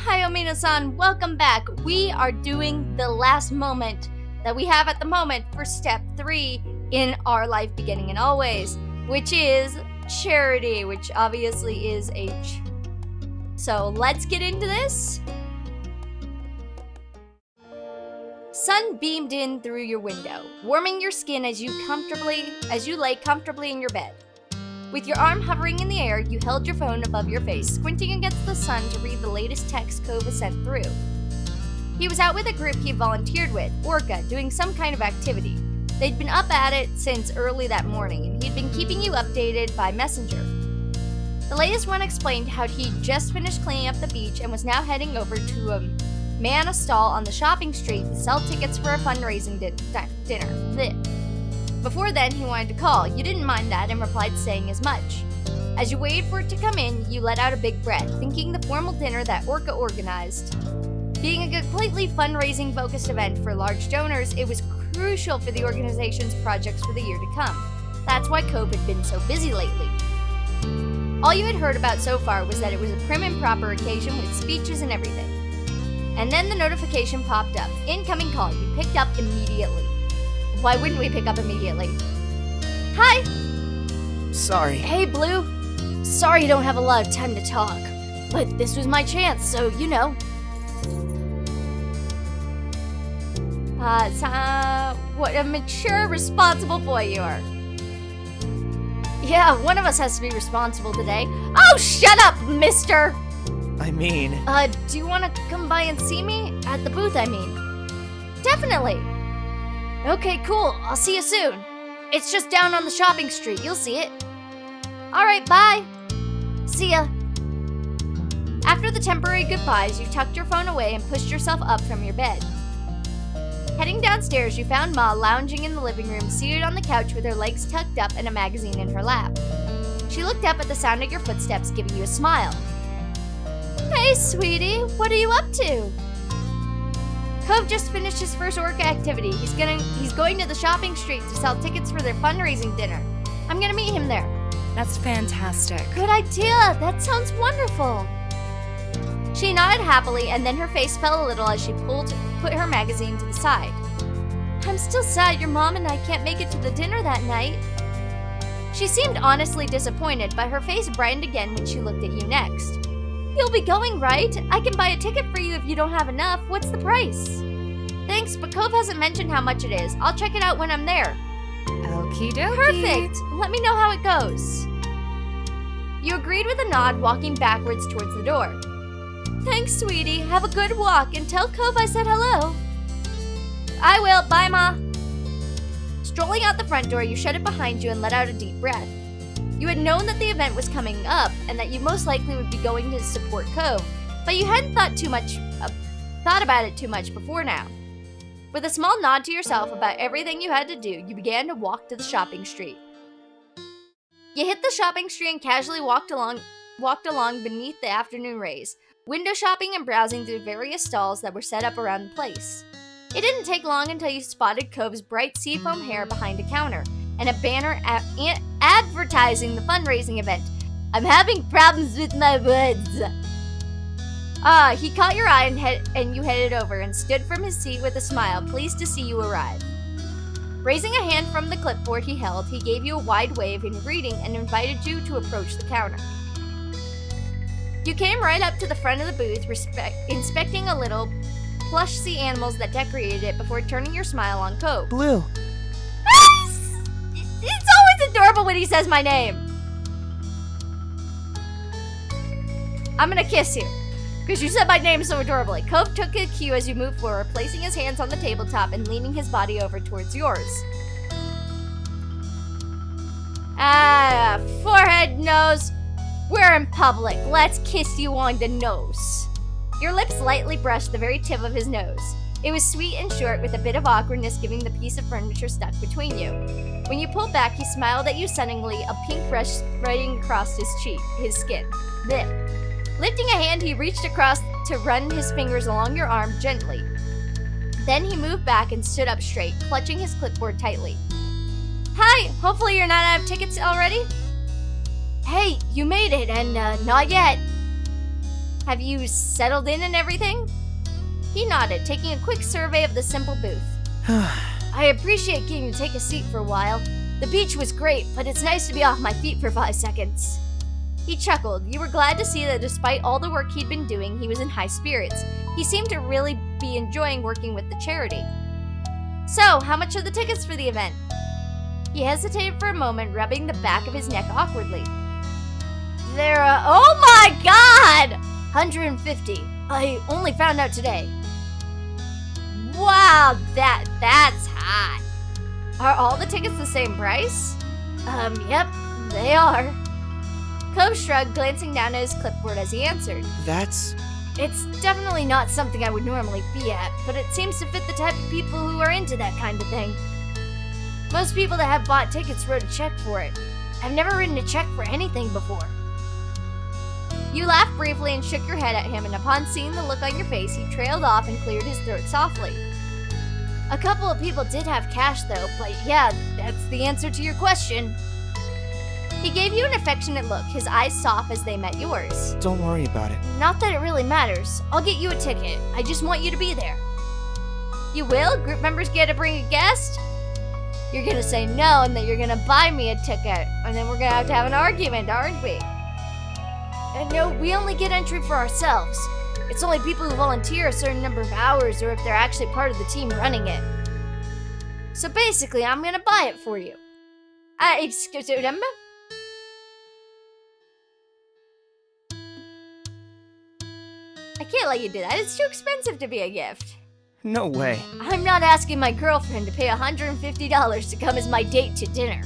Ohio Minasan, welcome back. We are doing the last moment that we have at the moment for step 3 in our life beginning and always, which is charity, which obviously is H. So let's get into this. Sun beamed in through your window, warming your skin as you lay comfortably in your bed. With your arm hovering in the air, you held your phone above your face, squinting against the sun to read the latest text Kova sent through. He was out with a group he volunteered with, Orca, doing some kind of activity. They'd been up at it since early that morning, and he'd been keeping you updated by messenger. The latest one explained how he'd just finished cleaning up the beach and was now heading over to man a stall on the shopping street to sell tickets for a fundraising dinner. Blech. Before then, he wanted to call. You didn't mind that and replied saying as much. As you waited for it to come in, you let out a big breath, thinking the formal dinner that Orca organized. Being a completely fundraising-focused event for large donors, it was crucial for the organization's projects for the year to come. That's why Kova had been so busy lately. All you had heard about so far was that it was a prim and proper occasion with speeches and everything. And then the notification popped up. Incoming call. You picked up immediately. Why wouldn't we pick up immediately? Hi! Sorry. Hey, Blue. Sorry you don't have a lot of time to talk, but this was my chance, so you know. What a mature, responsible boy you are. Yeah, one of us has to be responsible today. Oh, shut up, mister! I mean... do you want to come by and see me? At the booth, I mean. Definitely. Okay, cool. I'll see you soon. It's just down on the shopping street. You'll see it. Alright, bye. See ya. After the temporary goodbyes, you tucked your phone away and pushed yourself up from your bed. Heading downstairs, you found Ma lounging in the living room, seated on the couch with her legs tucked up and a magazine in her lap. She looked up at the sound of your footsteps, giving you a smile. Hey, sweetie. What are you up to? Kove just finished his first Orca activity. He's going to the shopping street to sell tickets for their fundraising dinner. I'm gonna meet him there. That's fantastic. Good idea. That sounds wonderful. She nodded happily, and then her face fell a little as she put her magazine to the side. I'm still sad your mom and I can't make it to the dinner that night. She seemed honestly disappointed, but her face brightened again when she looked at you next. You'll be going, right? I can buy a ticket for you if you don't have enough. What's the price? Thanks, but Kove hasn't mentioned how much it is. I'll check it out when I'm there. Okie dokie. Perfect. Let me know how it goes. You agreed with a nod, walking backwards towards the door. Thanks, sweetie. Have a good walk and tell Kove I said hello. I will. Bye, Ma. Strolling out the front door, you shut it behind you and let out a deep breath. You had known that the event was coming up and that you most likely would be going to support Kove, but you hadn't thought about it too much before now. With a small nod to yourself about everything you had to do, you began to walk to the shopping street. You hit the shopping street and casually walked along beneath the afternoon rays, window shopping and browsing through various stalls that were set up around the place. It didn't take long until you spotted Kove's bright seafoam hair behind a counter, and a banner advertising the fundraising event. I'm having problems with my words. He caught your eye and you headed over and stood from his seat with a smile, pleased to see you arrive. Raising a hand from the clipboard he held, he gave you a wide wave in greeting and invited you to approach the counter. You came right up to the front of the booth, inspecting a little plush sea animals that decorated it before turning your smile on Kove. Blue. It's always adorable when he says my name. I'm gonna kiss you, because you said my name so adorably. Kove took a cue as you moved forward, placing his hands on the tabletop and leaning his body over towards yours. Forehead, nose. We're in public. Let's kiss you on the nose. Your lips lightly brushed the very tip of his nose. It was sweet and short, with a bit of awkwardness giving the piece of furniture stuck between you. When you pulled back, he smiled at you sunningly, a pink brush spreading across his skin. Blech. Lifting a hand, he reached across to run his fingers along your arm gently. Then he moved back and stood up straight, clutching his clipboard tightly. Hi, hopefully you're not out of tickets already? Hey, you made it, and not yet. Have you settled in and everything? He nodded, taking a quick survey of the simple booth. I appreciate getting to take a seat for a while. The beach was great, but it's nice to be off my feet for 5 seconds. He chuckled. You were glad to see that despite all the work he'd been doing, he was in high spirits. He seemed to really be enjoying working with the charity. So, how much are the tickets for the event? He hesitated for a moment, rubbing the back of his neck awkwardly. They're, oh my god! 150. I only found out today. Wow, that's hot. Are all the tickets the same price? Yep, they are. Cove shrugged, glancing down at his clipboard as he answered. It's definitely not something I would normally be at, but it seems to fit the type of people who are into that kind of thing. Most people that have bought tickets wrote a check for it. I've never written a check for anything before. You laughed briefly and shook your head at him, and upon seeing the look on your face, he trailed off and cleared his throat softly. A couple of people did have cash though, but yeah, that's the answer to your question. He gave you an affectionate look, his eyes soft as they met yours. Don't worry about it. Not that it really matters. I'll get you a ticket. I just want you to be there. You will? Group members get to bring a guest? You're gonna say no and that you're gonna buy me a ticket, and then we're gonna have an argument, aren't we? And no, we only get entry for ourselves. It's only people who volunteer a certain number of hours or if they're actually part of the team running it. So basically, I'm gonna buy it for you. Excuse me? I can't let you do that. It's too expensive to be a gift. No way. I'm not asking my girlfriend to pay $150 to come as my date to dinner.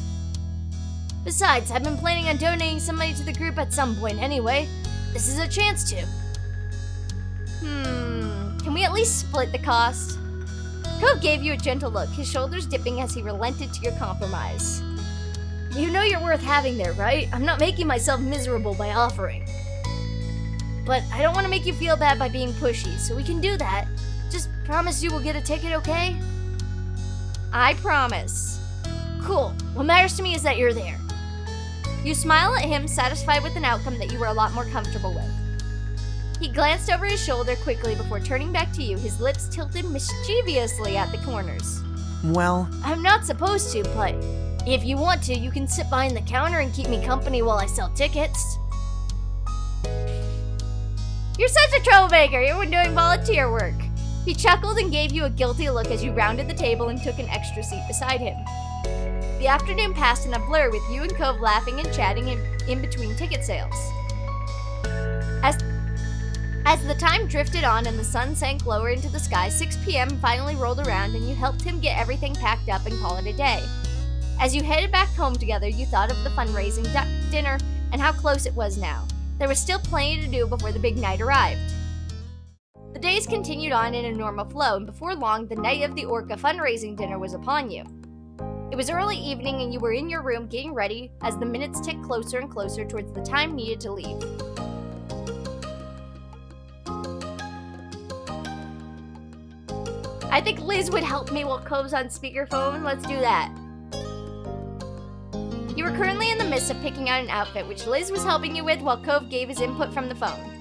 Besides, I've been planning on donating some money to the group at some point anyway. This is a chance to. Can we at least split the cost? Cove gave you a gentle look, his shoulders dipping as he relented to your compromise. You know you're worth having there, right? I'm not making myself miserable by offering. But I don't want to make you feel bad by being pushy, so we can do that. Just promise you will get a ticket, okay? I promise. Cool. What matters to me is that you're there. You smile at him, satisfied with an outcome that you were a lot more comfortable with. He glanced over his shoulder quickly before turning back to you, his lips tilted mischievously at the corners. Well, I'm not supposed to, but if you want to, you can sit behind the counter and keep me company while I sell tickets. You're such a troublemaker. You've been doing volunteer work. He chuckled and gave you a guilty look as you rounded the table and took an extra seat beside him. The afternoon passed in a blur with you and Cove laughing and chatting in between ticket sales. As the time drifted on and the sun sank lower into the sky, 6 p.m. finally rolled around and you helped him get everything packed up and call it a day. As you headed back home together, you thought of the fundraising dinner and how close it was now. There was still plenty to do before the big night arrived. The days continued on in a normal flow, and before long, the night of the Orca fundraising dinner was upon you. It was early evening and you were in your room getting ready as the minutes ticked closer and closer towards the time needed to leave. I think Liz would help me while Cove's on speakerphone. Let's do that. You were currently in the midst of picking out an outfit, which Liz was helping you with while Cove gave his input from the phone.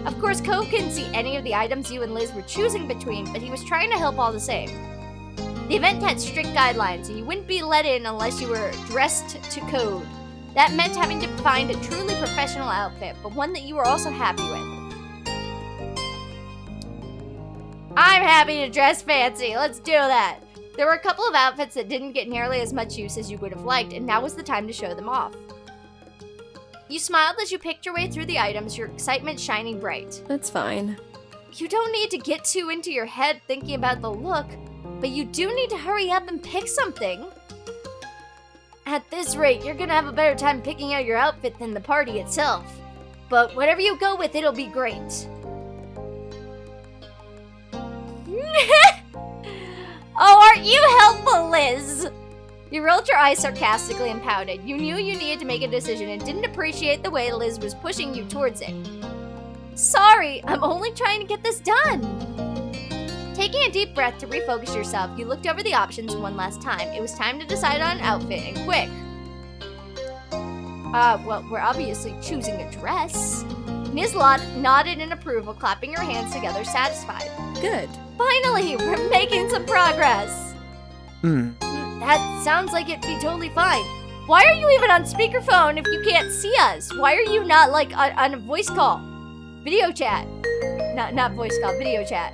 Of course, Cove couldn't see any of the items you and Liz were choosing between, but he was trying to help all the same. The event had strict guidelines, and you wouldn't be let in unless you were dressed to code. That meant having to find a truly professional outfit, but one that you were also happy with. I'm happy to dress fancy. Let's do that. There were a couple of outfits that didn't get nearly as much use as you would have liked, and now was the time to show them off. You smiled as you picked your way through the items, your excitement shining bright. That's fine. You don't need to get too into your head thinking about the look, but you do need to hurry up and pick something. At this rate, you're gonna have a better time picking out your outfit than the party itself. But whatever you go with, it'll be great. Oh, aren't you helpful, Liz? You rolled your eyes sarcastically and pouted. You knew you needed to make a decision and didn't appreciate the way Liz was pushing you towards it. Sorry, I'm only trying to get this done. Taking a deep breath to refocus yourself, you looked over the options one last time. It was time to decide on an outfit, and quick. Well, we're obviously choosing a dress. Ms. Lott nodded in approval, clapping her hands together, satisfied. Good. Finally, we're making some progress. That sounds like it'd be totally fine. Why are you even on speakerphone if you can't see us? Why are you not, like, on a voice call? Video chat. Not voice call, video chat.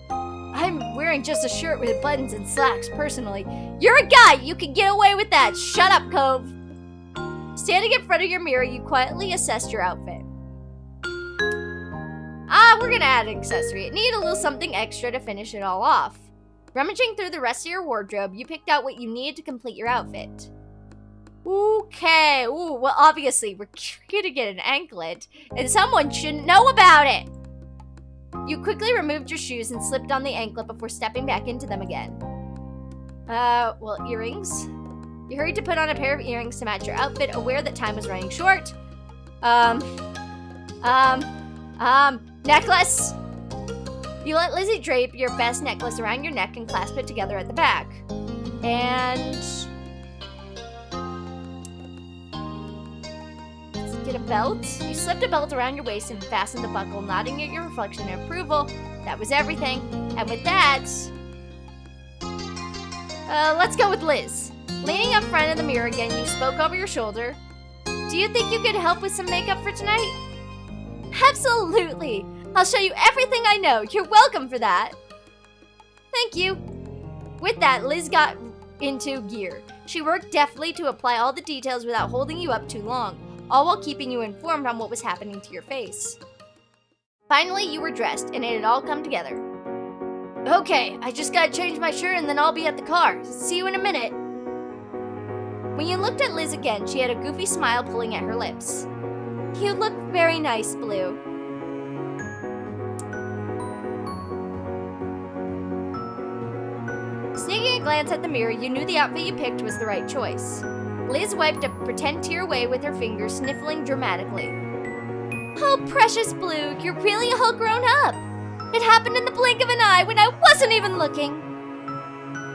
I'm wearing just a shirt with buttons and slacks, personally. You're a guy! You can get away with that! Shut up, Cove! Standing in front of your mirror, you quietly assessed your outfit. We're gonna add an accessory. It needed a little something extra to finish it all off. Rummaging through the rest of your wardrobe, you picked out what you needed to complete your outfit. Okay, ooh, well obviously we're gonna get an anklet, and someone should know about it! You quickly removed your shoes and slipped on the anklet before stepping back into them again. Well, earrings. You hurried to put on a pair of earrings to match your outfit, aware that time was running short. Necklace! You let Lizzie drape your best necklace around your neck and clasp it together at the back. And... let's get a belt. You slipped a belt around your waist and fastened the buckle, nodding at your reflection in approval. That was everything. And with that... let's go with Liz. Leaning up front of the mirror again, you spoke over your shoulder. Do you think you could help with some makeup for tonight? Absolutely! I'll show you everything I know. You're welcome for that. Thank you. With that, Liz got into gear. She worked deftly to apply all the details without holding you up too long, all while keeping you informed on what was happening to your face. Finally, you were dressed, and it had all come together. Okay, I just gotta change my shirt and then I'll be at the car. See you in a minute. When you looked at Liz again, she had a goofy smile pulling at her lips. You look very nice, Blue. Sneaking a glance at the mirror, you knew the outfit you picked was the right choice. Liz wiped a pretend tear away with her fingers, sniffling dramatically. Oh, precious Blue, you're really all grown up. It happened in the blink of an eye when I wasn't even looking.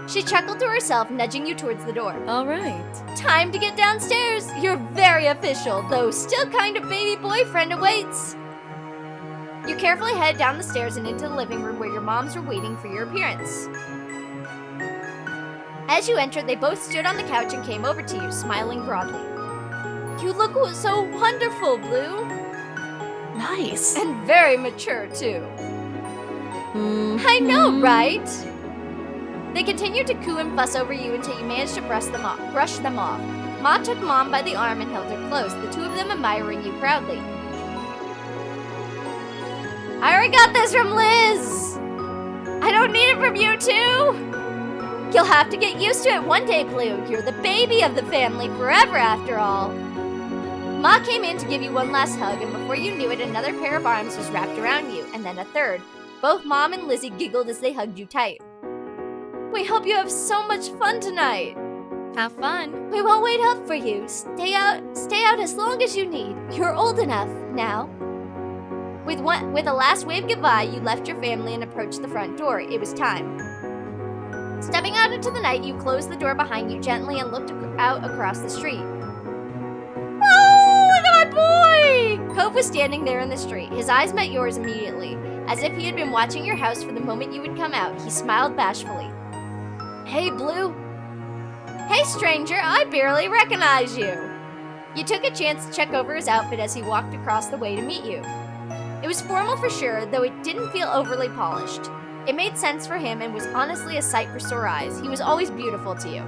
She chuckled to herself, nudging you towards the door. All right. Time to get downstairs. Your very official, though still kind of baby boyfriend awaits. You carefully headed down the stairs and into the living room where your moms were waiting for your appearance. As you entered, they both stood on the couch and came over to you, smiling broadly. You look so wonderful, Blue. Nice. And very mature, too. I know, right? They continued to coo and fuss over you until you managed to brush them off. Ma took Mom by the arm and held her close, the two of them admiring you proudly. I already got this from Liz! I don't need it from you, too! You'll have to get used to it one day, Blue. You're the baby of the family forever, after all. Ma came in to give you one last hug, and before you knew it, another pair of arms was wrapped around you, and then a third. Both Mom and Lizzie giggled as they hugged you tight. We hope you have so much fun tonight. Have fun. We won't wait up for you. Stay out as long as you need. You're old enough now. With a last wave goodbye, you left your family and approached the front door. It was time. Stepping out into the night, you closed the door behind you gently and looked out across the street. Oh, my boy! Cove was standing there in the street. His eyes met yours immediately. As if he had been watching your house for the moment you would come out, he smiled bashfully. Hey, Blue. Hey, stranger, I barely recognize you. You took a chance to check over his outfit as he walked across the way to meet you. It was formal for sure, though it didn't feel overly polished. It made sense for him and was honestly a sight for sore eyes. He was always beautiful to you.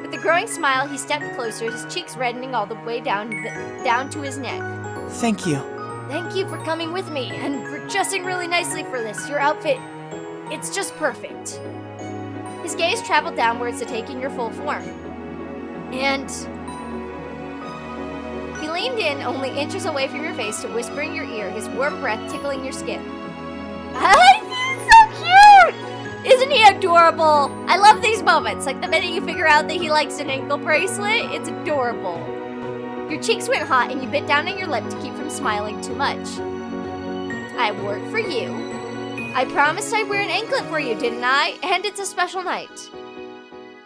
With a growing smile, he stepped closer, his cheeks reddening all the way down to his neck. Thank you. Thank you for coming with me and for dressing really nicely for this. Your outfit, it's just perfect. His gaze traveled downwards to take in your full form. And he leaned in only inches away from your face to whisper in your ear, his warm breath tickling your skin. He's so cute! Isn't he adorable? I love these moments, like the minute you figure out that he likes an ankle bracelet, it's adorable. Your cheeks went hot and you bit down on your lip to keep from smiling too much. I wore it for you. I promised I'd wear an anklet for you, didn't I? And it's a special night.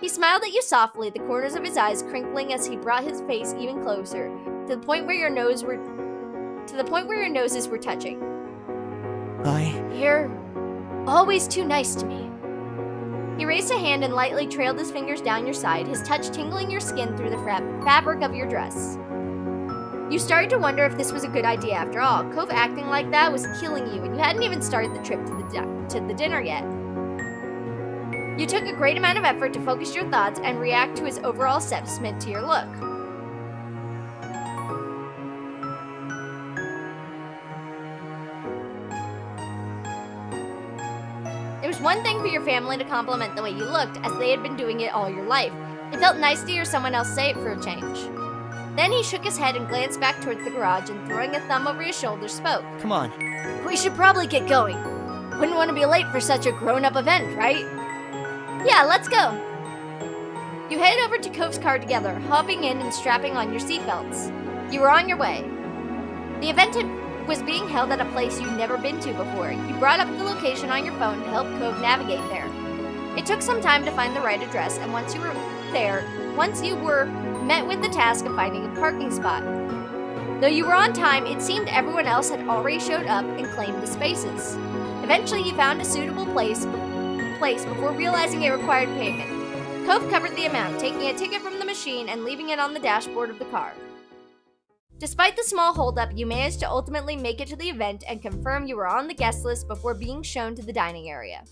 He smiled at you softly, the corners of his eyes crinkling as he brought his face even closer, to the point where your nose were to the point where your noses were touching. You're always too nice to me. He raised a hand and lightly trailed his fingers down your side, his touch tingling your skin through the fabric of your dress. You started to wonder if this was a good idea after all. Cove acting like that was killing you, and you hadn't even started the trip to the dinner yet. You took a great amount of effort to focus your thoughts and react to his overall assessment to your look. It was one thing for your family to compliment the way you looked, as they had been doing it all your life. It felt nice to hear someone else say it for a change. Then he shook his head and glanced back towards the garage and, throwing a thumb over his shoulder, spoke. Come on. We should probably get going. Wouldn't want to be late for such a grown-up event, right? Yeah, let's go. You headed over to Cove's car together, hopping in and strapping on your seatbelts. You were on your way. The event was being held at a place you'd never been to before. You brought up the location on your phone to help Cove navigate there. It took some time to find the right address, and once you were met with the task of finding a parking spot. Though you were on time, it seemed everyone else had already showed up and claimed the spaces. Eventually, you found a suitable place before realizing it required payment. Cove covered the amount, taking a ticket from the machine and leaving it on the dashboard of the car. Despite the small holdup, you managed to ultimately make it to the event and confirm you were on the guest list before being shown to the dining area.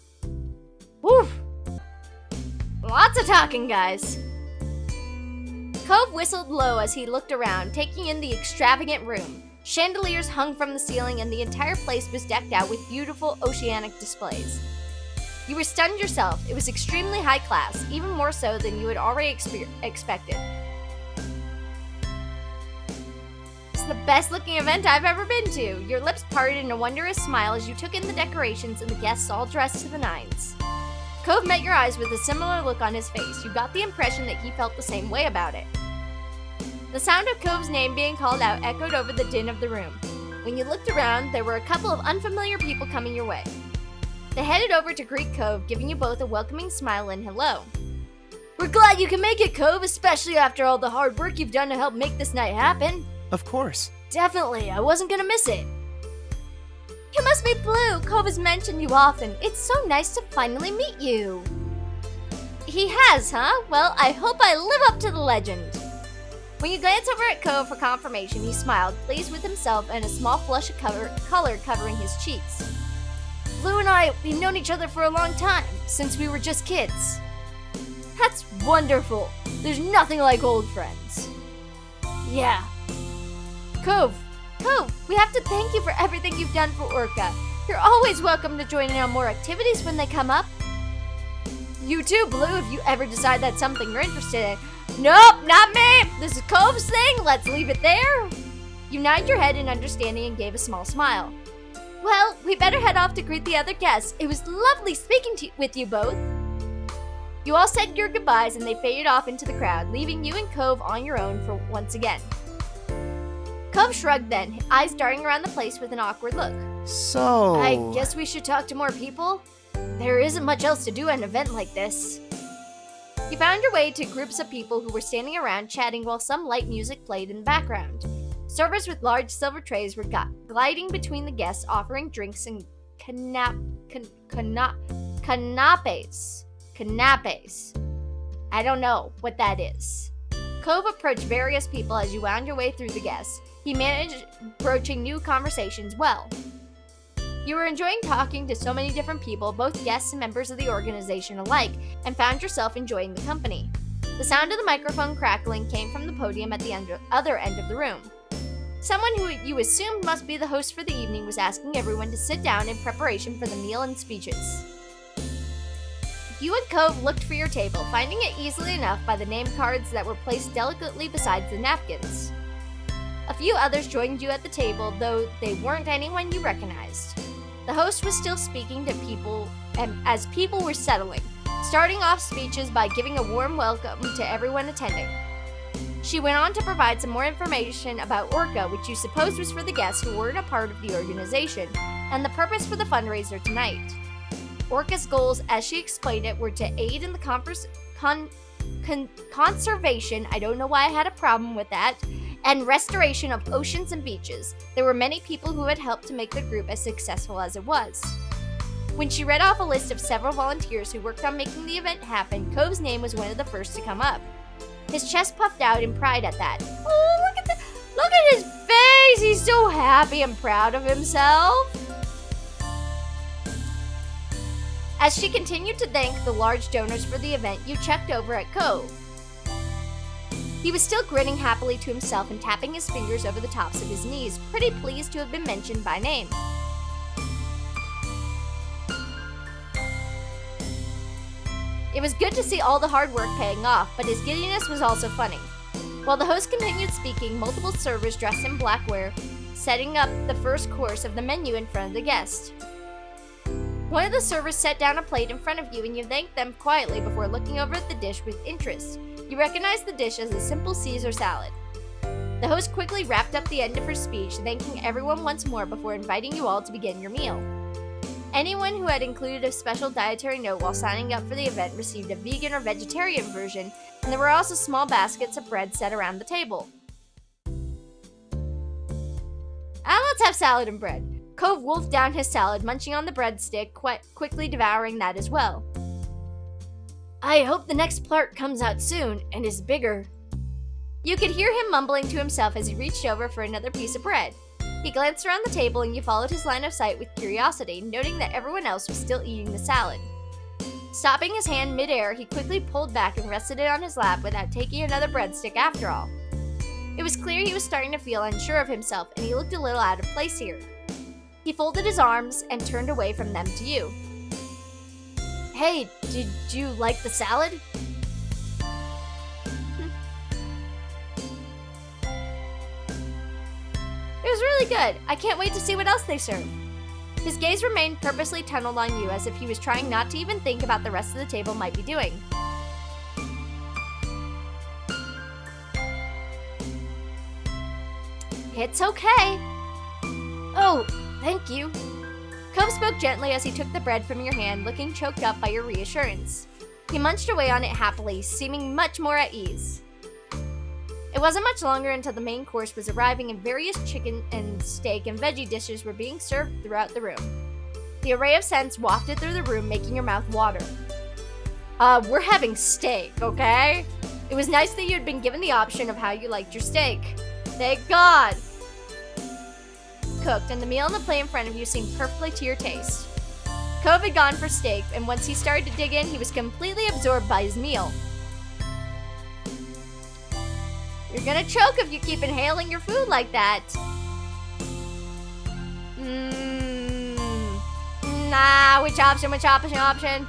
Whew! Lots of talking, guys. Cove whistled low as he looked around, taking in the extravagant room. Chandeliers hung from the ceiling, and the entire place was decked out with beautiful oceanic displays. You were stunned yourself. It was extremely high class, even more so than you had already expected. It's the best looking event I've ever been to. Your lips parted in a wondrous smile as you took in the decorations and the guests all dressed to the nines. Cove met your eyes with a similar look on his face. You got the impression that he felt the same way about it. The sound of Cove's name being called out echoed over the din of the room. When you looked around, there were a couple of unfamiliar people coming your way. They headed over to greet Cove, giving you both a welcoming smile and hello. We're glad you can make it, Cove, especially after all the hard work you've done to help make this night happen. Of course. Definitely, I wasn't gonna miss it. You must be Blue. Cove has mentioned you often. It's so nice to finally meet you. He has, huh? Well, I hope I live up to the legend. When you glanced over at Cove for confirmation, he smiled, pleased with himself and a small flush of color covering his cheeks. Blue and I, we've known each other for a long time, since we were just kids. That's wonderful. There's nothing like old friends. Yeah. Cove, we have to thank you for everything you've done for Orca. You're always welcome to join in on more activities when they come up. You too, Blue, if you ever decide that's something you're interested in. Nope, not me! This is Cove's thing, let's leave it there. You nodded your head in understanding and gave a small smile. Well, we better head off to greet the other guests. It was lovely speaking with you both. You all said your goodbyes and they faded off into the crowd, leaving you and Cove on your own for once again. Cove shrugged then, eyes darting around the place with an awkward look. So... I guess we should talk to more people? There isn't much else to do at an event like this. You found your way to groups of people who were standing around chatting while some light music played in the background. Servers with large silver trays were gliding between the guests, offering drinks and canapes. I don't know what that is. Cove approached various people as you wound your way through the guests. He managed broaching new conversations well. You were enjoying talking to so many different people, both guests and members of the organization alike, and found yourself enjoying the company. The sound of the microphone crackling came from the podium at the other end of the room. Someone who you assumed must be the host for the evening was asking everyone to sit down in preparation for the meal and speeches. You and Cove looked for your table, finding it easily enough by the name cards that were placed delicately beside the napkins. A few others joined you at the table, though they weren't anyone you recognized. The host was still speaking to people as people were settling, starting off speeches by giving a warm welcome to everyone attending. She went on to provide some more information about Orca, which you supposed was for the guests who weren't a part of the organization, and the purpose for the fundraiser tonight. Orca's goals, as she explained it, were to aid in the conservation, I don't know why I had a problem with that, and restoration of oceans and beaches. There were many people who had helped to make the group as successful as it was. When she read off a list of several volunteers who worked on making the event happen, Cove's name was one of the first to come up. His chest puffed out in pride at that. Oh, look at his face! He's so happy and proud of himself. As she continued to thank the large donors for the event, you checked over at Cove. He was still grinning happily to himself and tapping his fingers over the tops of his knees, pretty pleased to have been mentioned by name. It was good to see all the hard work paying off, but his giddiness was also funny. While the host continued speaking, multiple servers dressed in blackwear setting up the first course of the menu in front of the guest. One of the servers set down a plate in front of you and you thanked them quietly before looking over at the dish with interest. You recognized the dish as a simple Caesar salad. The host quickly wrapped up the end of her speech, thanking everyone once more before inviting you all to begin your meal. Anyone who had included a special dietary note while signing up for the event received a vegan or vegetarian version, and there were also small baskets of bread set around the table. Let's have salad and bread. Cove wolfed down his salad, munching on the breadstick, quickly devouring that as well. I hope the next part comes out soon and is bigger. You could hear him mumbling to himself as he reached over for another piece of bread. He glanced around the table and you followed his line of sight with curiosity, noting that everyone else was still eating the salad. Stopping his hand mid-air, he quickly pulled back and rested it on his lap without taking another breadstick after all. It was clear he was starting to feel unsure of himself, and he looked a little out of place here. He folded his arms and turned away from them to you. Hey, did you like the salad? It was really good. I can't wait to see what else they serve. His gaze remained purposely tunneled on you as if he was trying not to even think about the rest of the table might be doing. It's okay. Oh, thank you. Cove spoke gently as he took the bread from your hand, looking choked up by your reassurance. He munched away on it happily, seeming much more at ease. It wasn't much longer until the main course was arriving and various chicken and steak and veggie dishes were being served throughout the room. The array of scents wafted through the room, making your mouth water. We're having steak, okay? It was nice that you had been given the option of how you liked your steak. Thank God! Cooked, and the meal on the plate in front of you seemed perfectly to your taste. Cove had gone for steak, and once he started to dig in, he was completely absorbed by his meal. You're gonna choke if you keep inhaling your food like that. Which option?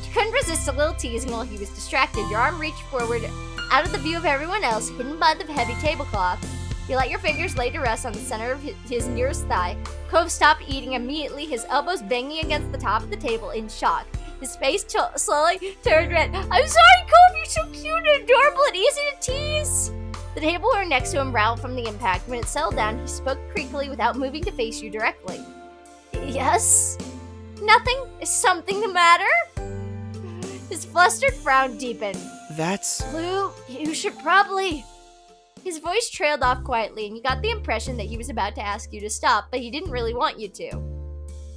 You couldn't resist a little teasing while he was distracted. Your arm reached forward, out of the view of everyone else, hidden by the heavy tablecloth. You let your fingers lay to rest on the center of his nearest thigh. Cove stopped eating immediately, his elbows banging against the top of the table in shock. His face slowly turned red. I'm sorry, Cove, you're so cute and adorable and easy to tease. The tableware next to him rattled from the impact. When it settled down, he spoke creakily without moving to face you directly. Yes? Nothing? Is something the matter? His flustered frown deepened. That's... Blue, you should probably... His voice trailed off quietly, and you got the impression that he was about to ask you to stop, but he didn't really want you to.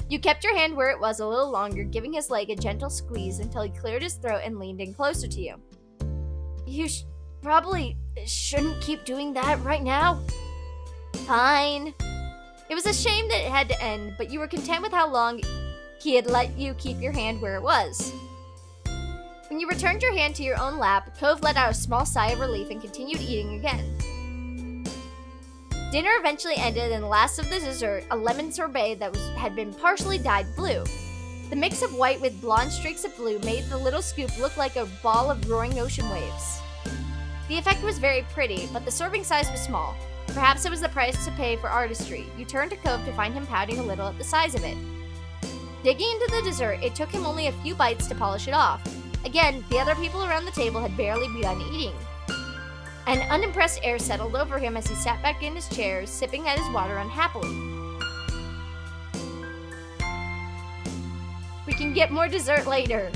You kept your hand where it was a little longer, giving his leg a gentle squeeze until he cleared his throat and leaned in closer to you. You probably shouldn't keep doing that right now. Fine. It was a shame that it had to end, but you were content with how long he had let you keep your hand where it was. When you returned your hand to your own lap, Cove let out a small sigh of relief and continued eating again. Dinner eventually ended, and the last of the dessert, a lemon sorbet that had been partially dyed blue. The mix of white with blonde streaks of blue made the little scoop look like a ball of roaring ocean waves. The effect was very pretty, but the serving size was small. Perhaps it was the price to pay for artistry. You turned to Cove to find him pouting a little at the size of it. Digging into the dessert, it took him only a few bites to polish it off. Again, the other people around the table had barely begun eating. An unimpressed air settled over him as he sat back in his chair, sipping at his water unhappily. We can get more dessert later.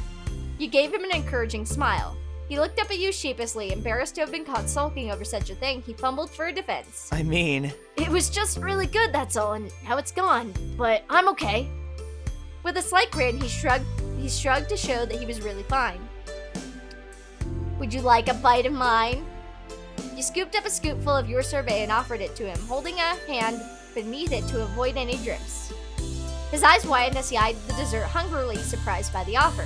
You gave him an encouraging smile. He looked up at you sheepishly, embarrassed to have been caught sulking over such a thing. He fumbled for a defense. I mean, It was just really good, that's all, and now it's gone. But I'm okay. With a slight grin, he shrugged to show that he was really fine. Would you like a bite of mine? You scooped up a scoopful of your sorbet and offered it to him, holding a hand beneath it to avoid any drips. His eyes widened as he eyed the dessert, hungrily surprised by the offer.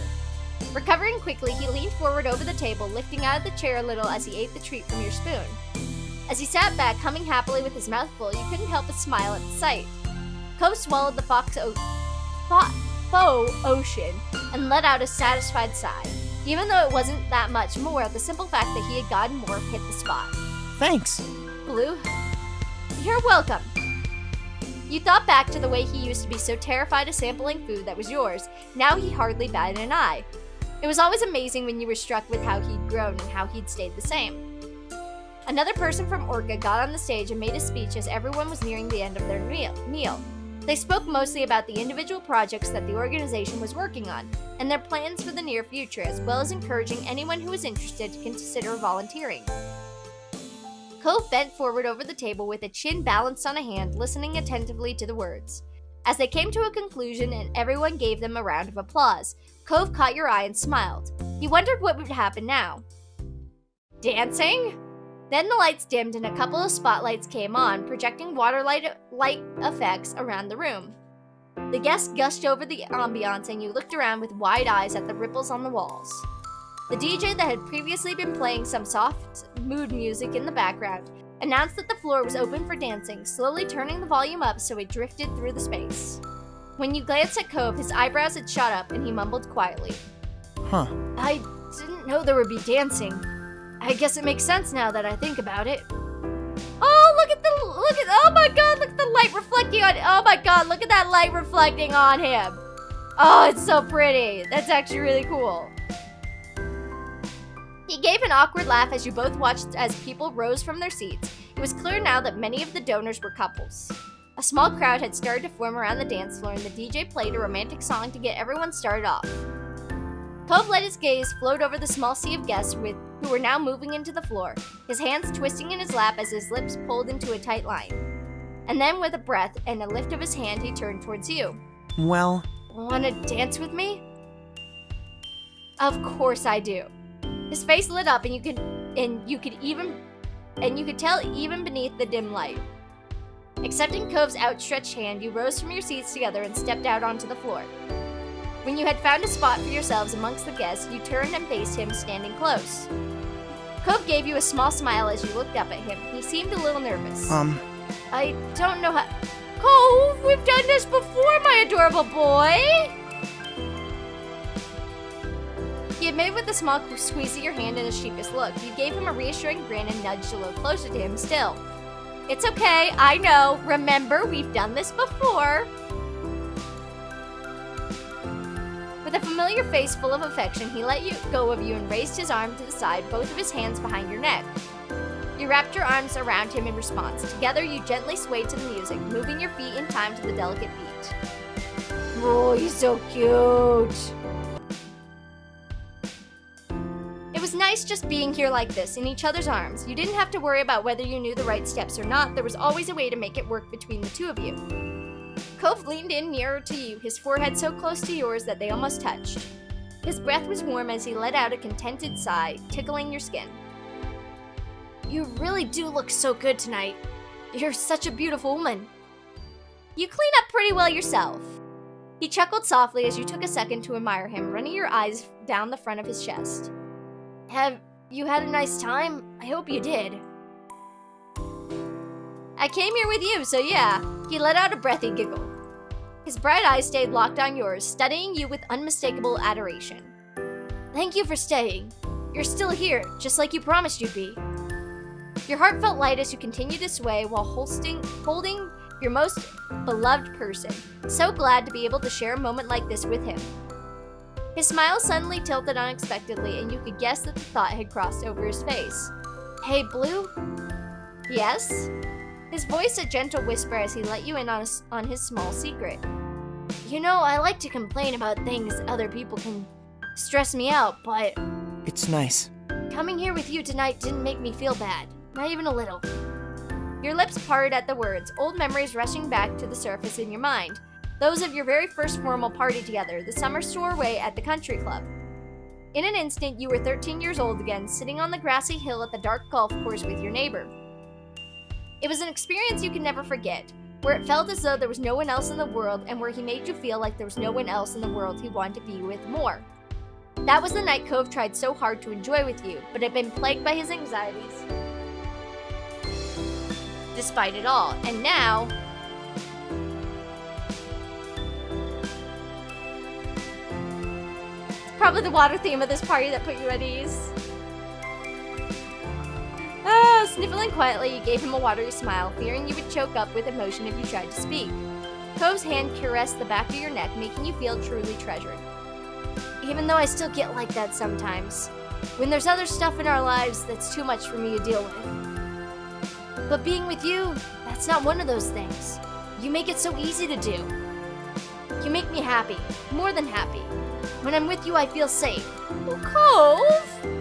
Recovering quickly, he leaned forward over the table, lifting out of the chair a little as he ate the treat from your spoon. As he sat back, humming happily with his mouth full, you couldn't help but smile at the sight. Cove swallowed the faux ocean and let out a satisfied sigh. Even though it wasn't that much more, the simple fact that he had gotten more hit the spot. thanks. Blue, you're welcome. You thought back to the way he used to be so terrified of sampling food that was yours. Now he hardly batted an eye. It was always amazing when you were struck with how he'd grown and how he'd stayed the same. Another person from Orca got on the stage and made a speech as everyone was nearing the end of their meal. They spoke mostly about the individual projects that the organization was working on, and their plans for the near future, as well as encouraging anyone who was interested to consider volunteering. Cove bent forward over the table with a chin balanced on a hand, listening attentively to the words. As they came to a conclusion and everyone gave them a round of applause, Cove caught your eye and smiled. He wondered what would happen now. Dancing? Then the lights dimmed and a couple of spotlights came on, projecting light effects around the room. The guests gushed over the ambiance and you looked around with wide eyes at the ripples on the walls. The DJ that had previously been playing some soft mood music in the background announced that the floor was open for dancing, slowly turning the volume up so it drifted through the space. When you glanced at Cove, his eyebrows had shot up and he mumbled quietly. Huh. I didn't know there would be dancing. I guess it makes sense now that I think about it. Oh my god, look at the light reflecting on, oh my god, look at that light reflecting on him. Oh, it's so pretty. That's actually really cool. He gave an awkward laugh as you both watched as people rose from their seats. It was clear now that many of the donors were couples. A small crowd had started to form around the dance floor and the DJ played a romantic song to get everyone started off. Cove let his gaze float over the small sea of guests who were now moving into the floor, his hands twisting in his lap as his lips pulled into a tight line. And then with a breath and a lift of his hand, he turned towards you. Well, Wanna dance with me? Of course I do. His face lit up and you could tell even beneath the dim light. Accepting Cove's outstretched hand, you rose from your seats together and stepped out onto the floor. When you had found a spot for yourselves amongst the guests, you turned and faced him, standing close. Cove gave you a small smile as you looked up at him. He seemed a little nervous. I don't know how... Cove, we've done this before, my adorable boy! He admitted with a small squeeze of your hand and a sheepish look. You gave him a reassuring grin and nudged a little closer to him still. It's okay, I know. Remember, we've done this before. With a familiar face full of affection, he let go of you and raised his arm to the side, both of his hands behind your neck. You wrapped your arms around him in response. Together, you gently swayed to the music, moving your feet in time to the delicate beat. Oh, he's so cute. It was nice just being here like this, in each other's arms. You didn't have to worry about whether you knew the right steps or not. There was always a way to make it work between the two of you. Cove leaned in nearer to you, his forehead so close to yours that they almost touched. His breath was warm as he let out a contented sigh, tickling your skin. You really do look so good tonight. You're such a beautiful woman. You clean up pretty well yourself. He chuckled softly as you took a second to admire him, running your eyes down the front of his chest. Have you had a nice time? I hope you did. I came here with you, so yeah. He let out a breathy giggle. His bright eyes stayed locked on yours, studying you with unmistakable adoration. Thank you for staying. You're still here, just like you promised you'd be. Your heart felt light as you continued to sway while holding your most beloved person. So glad to be able to share a moment like this with him. His smile suddenly tilted unexpectedly, and you could guess that the thought had crossed over his face. Hey, Blue? Yes? His voice a gentle whisper as he let you in on his small secret. You know, I like to complain about things other people can stress me out, but... it's nice. coming here with you tonight didn't make me feel bad. Not even a little. Your lips parted at the words, old memories rushing back to the surface in your mind. Those of your very first formal party together, the summer soiree at the country club. In an instant, you were 13 years old again, sitting on the grassy hill at the dark golf course with your neighbor. It was an experience you could never forget, where it felt as though there was no one else in the world and where he made you feel like there was no one else in the world he wanted to be with more. That was the night Cove tried so hard to enjoy with you, but had been plagued by his anxieties. Despite it all, and now... It's probably the water theme of this party that put you at ease. Sniffling quietly, you gave him a watery smile, fearing you would choke up with emotion if you tried to speak. Cove's hand caressed the back of your neck, making you feel truly treasured. Even though I still get like that sometimes, when there's other stuff in our lives that's too much for me to deal with. But being with you, that's not one of those things. You make it so easy to do. You make me happy, more than happy. When I'm with you, I feel safe. Oh, Cove!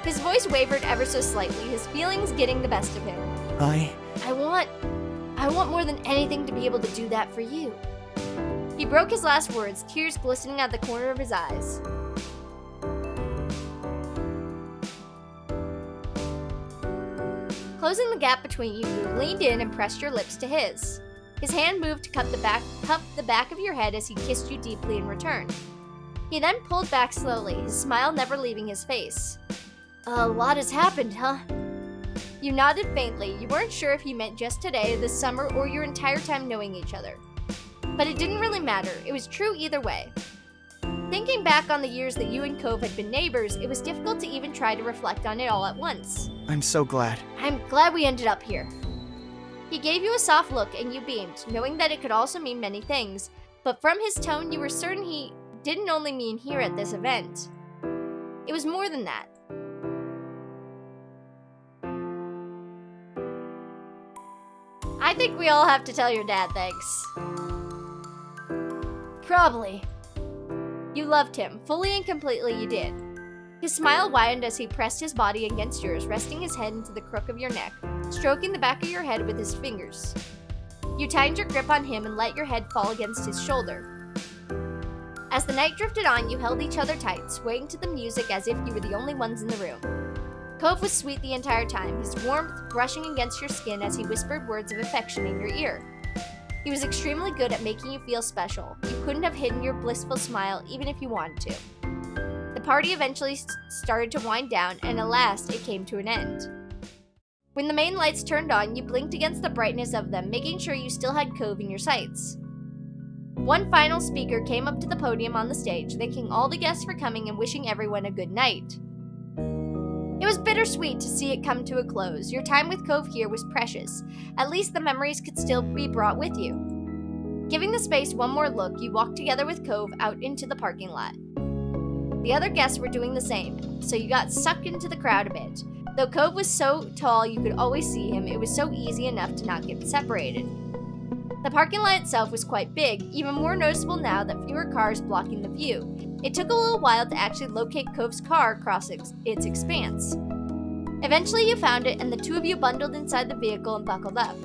His voice wavered ever so slightly, his feelings getting the best of him. I want more than anything to be able to do that for you. He broke his last words, tears glistening at the corner of his eyes. Closing the gap between you, you leaned in and pressed your lips to his. His hand moved to cup the back of your head as he kissed you deeply in return. He then pulled back slowly, his smile never leaving his face. A lot has happened, huh? You nodded faintly. You weren't sure if he meant just today, this summer, or your entire time knowing each other. But it didn't really matter. It was true either way. Thinking back on the years that you and Cove had been neighbors, it was difficult to even try to reflect on it all at once. I'm so glad. I'm glad we ended up here. He gave you a soft look and you beamed, knowing that it could also mean many things. But from his tone, you were certain he didn't only mean here at this event. It was more than that. I think we all have to tell your dad thanks. Probably. You loved him, fully and completely you did. His smile widened as he pressed his body against yours, resting his head into the crook of your neck, stroking the back of your head with his fingers. You tightened your grip on him and let your head fall against his shoulder. As the night drifted on, you held each other tight, swaying to the music as if you were the only ones in the room. Cove was sweet the entire time, his warmth brushing against your skin as he whispered words of affection in your ear. He was extremely good at making you feel special. You couldn't have hidden your blissful smile even if you wanted to. The party eventually started to wind down, and at last it came to an end. When the main lights turned on, you blinked against the brightness of them, making sure you still had Cove in your sights. One final speaker came up to the podium on the stage, thanking all the guests for coming and wishing everyone a good night. It was bittersweet to see it come to a close. Your time with Cove here was precious. At least the memories could still be brought with you. Giving the space one more look, you walked together with Cove out into the parking lot. The other guests were doing the same, so you got sucked into the crowd a bit. Though Cove was so tall you could always see him, it was so easy enough to not get separated. The parking lot itself was quite big, even more noticeable now that fewer cars blocking the view. It took a little while to actually locate Cove's car across its expanse. Eventually you found it, and the two of you bundled inside the vehicle and buckled up.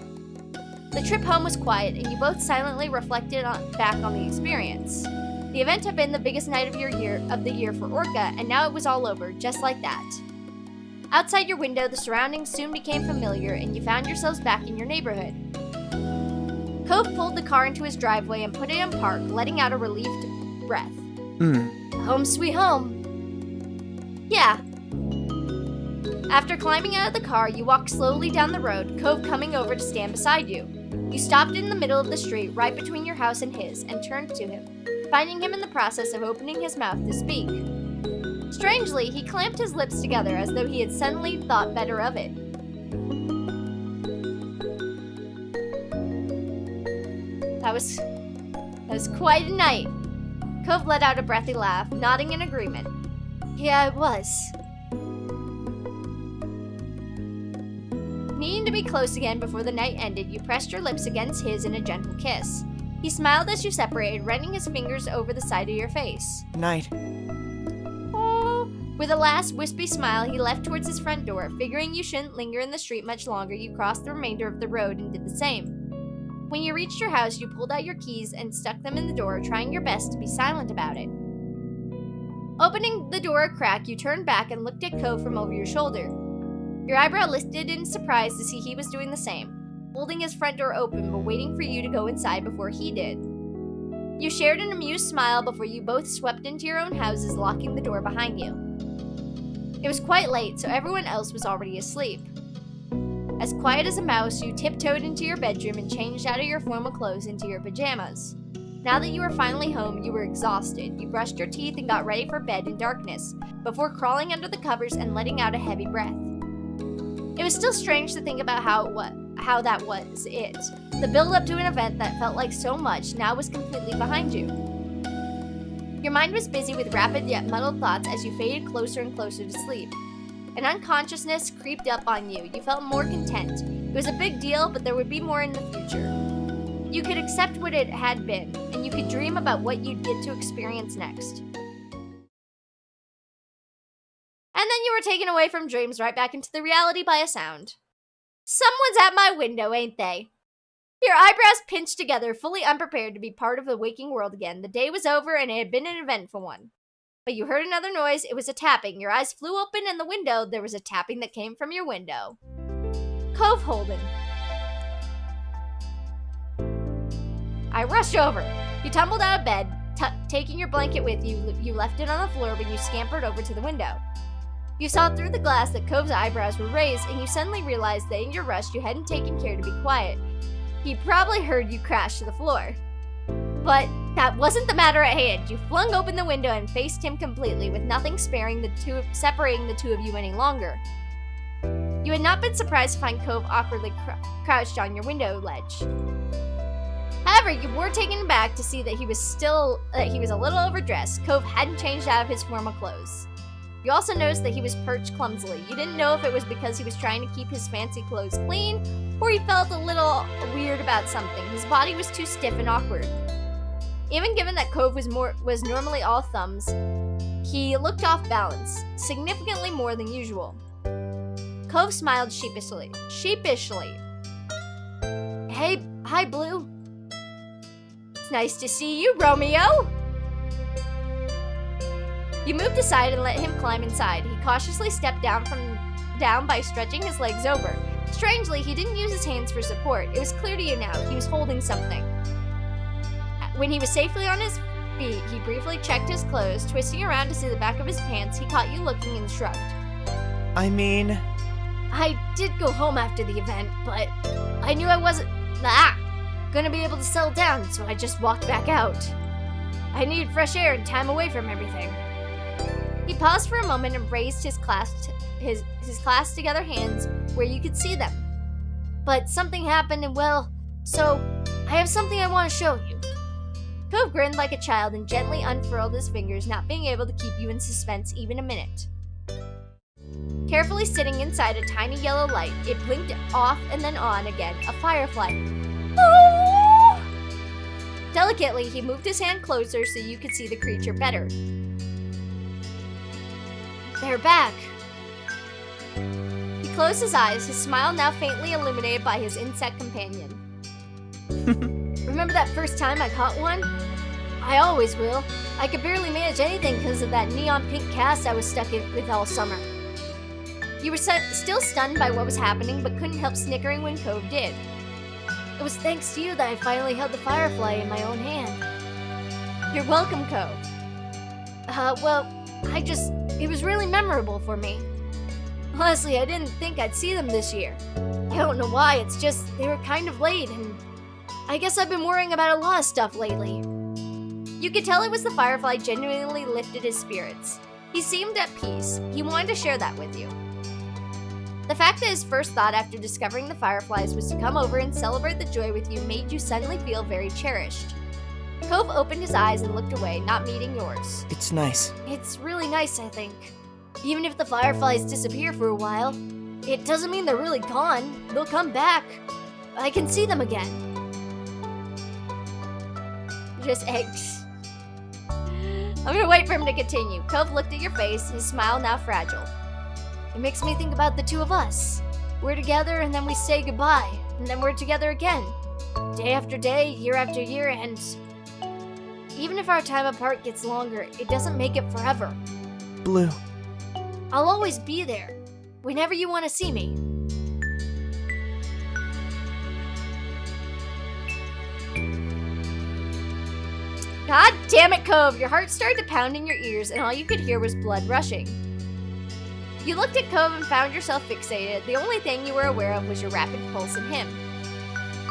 The trip home was quiet, and you both silently reflected back on the experience. The event had been the biggest night of the year for Orca, and now it was all over, just like that. Outside your window, the surroundings soon became familiar, and you found yourselves back in your neighborhood. Cove pulled the car into his driveway and put it in park, letting out a relieved breath. Home sweet home. Yeah. After climbing out of the car, you walked slowly down the road, Cove coming over to stand beside you. You stopped in the middle of the street, right between your house and his, and turned to him, finding him in the process of opening his mouth to speak. Strangely, he clamped his lips together as though he had suddenly thought better of it. That was quite a night. Cove let out a breathy laugh, nodding in agreement. Yeah, it was. Needing to be close again before the night ended, you pressed your lips against his in a gentle kiss. He smiled as you separated, running his fingers over the side of your face. Night. Oh, With a last wispy smile, he left towards his front door. Figuring you shouldn't linger in the street much longer, you crossed the remainder of the road and did the same. When you reached your house, you pulled out your keys and stuck them in the door, trying your best to be silent about it. Opening the door a crack, you turned back and looked at Cove from over your shoulder. Your eyebrow lifted in surprise to see he was doing the same, holding his front door open but waiting for you to go inside before he did. You shared an amused smile before you both swept into your own houses, locking the door behind you. It was quite late, so everyone else was already asleep. As quiet as a mouse, you tiptoed into your bedroom and changed out of your formal clothes into your pajamas. Now that you were finally home, you were exhausted. You brushed your teeth and got ready for bed in darkness, before crawling under the covers and letting out a heavy breath. It was still strange to think about how that was it. The build-up to an event that felt like so much now was completely behind you. Your mind was busy with rapid yet muddled thoughts as you faded closer and closer to sleep. An unconsciousness creeped up on you. You felt more content. It was a big deal, but there would be more in the future. You could accept what it had been, and you could dream about what you'd get to experience next. And then you were taken away from dreams right back into the reality by a sound. Someone's at my window, ain't they? Your eyebrows pinched together, fully unprepared to be part of the waking world again. The day was over, and it had been an eventful one. But you heard another noise. It was a tapping. Your eyes flew open, and the window, there was a tapping that came from your window. Cove Holden. I rushed over. You tumbled out of bed, taking your blanket with you. You left it on the floor when you scampered over to the window. You saw through the glass that Cove's eyebrows were raised, and you suddenly realized that in your rush you hadn't taken care to be quiet. He probably heard you crash to the floor. But that wasn't the matter at hand. You flung open the window and faced him completely, with nothing separating the two of you any longer. You had not been surprised to find Cove awkwardly crouched on your window ledge. However, you were taken aback to see that he was a little overdressed. Cove hadn't changed out of his formal clothes. You also noticed that he was perched clumsily. You didn't know if it was because he was trying to keep his fancy clothes clean, or he felt a little weird about something. His body was too stiff and awkward. Even given that Cove was normally all thumbs, he looked off balance, significantly more than usual. Cove smiled sheepishly. Hi, Blue. It's nice to see you, Romeo. You moved aside and let him climb inside. He cautiously stepped down by stretching his legs over. Strangely, he didn't use his hands for support. It was clear to you now, he was holding something. When he was safely on his feet, he briefly checked his clothes. Twisting around to see the back of his pants, he caught you looking and shrugged. I did go home after the event, but I knew I wasn't gonna be able to settle down, so I just walked back out. I needed fresh air and time away from everything. He paused for a moment and raised his clasped together hands where you could see them. But something happened, and so I have something I want to show you. Cove grinned like a child and gently unfurled his fingers, not being able to keep you in suspense even a minute. Carefully sitting inside a tiny yellow light, it blinked off and then on again, a firefly. Oh! Delicately, he moved his hand closer so you could see the creature better. They're back. He closed his eyes, his smile now faintly illuminated by his insect companion. Remember that first time I caught one? I always will. I could barely manage anything because of that neon pink cast I was stuck with all summer. You were still stunned by what was happening, but couldn't help snickering when Cove did. It was thanks to you that I finally held the firefly in my own hand. You're welcome, Cove. It was really memorable for me. Honestly, I didn't think I'd see them this year. I don't know why, it's just they were kind of late, and I guess I've been worrying about a lot of stuff lately. You could tell it was the firefly genuinely lifted his spirits. He seemed at peace. He wanted to share that with you. The fact that his first thought after discovering the fireflies was to come over and celebrate the joy with you made you suddenly feel very cherished. Cove opened his eyes and looked away, not meeting yours. It's nice. It's really nice, I think. Even if the fireflies disappear for a while, it doesn't mean they're really gone. They'll come back. I can see them again. Just eggs. I'm gonna wait for him to continue. Cove looked at your face, his smile now fragile. It makes me think about the two of us. We're together and then we say goodbye, and then we're together again. Day after day, year after year, and even if our time apart gets longer, it doesn't make it forever. Blue. I'll always be there, whenever you want to see me. God damn it, Cove! Your heart started to pound in your ears, and all you could hear was blood rushing. You looked at Cove and found yourself fixated. The only thing you were aware of was your rapid pulse in him.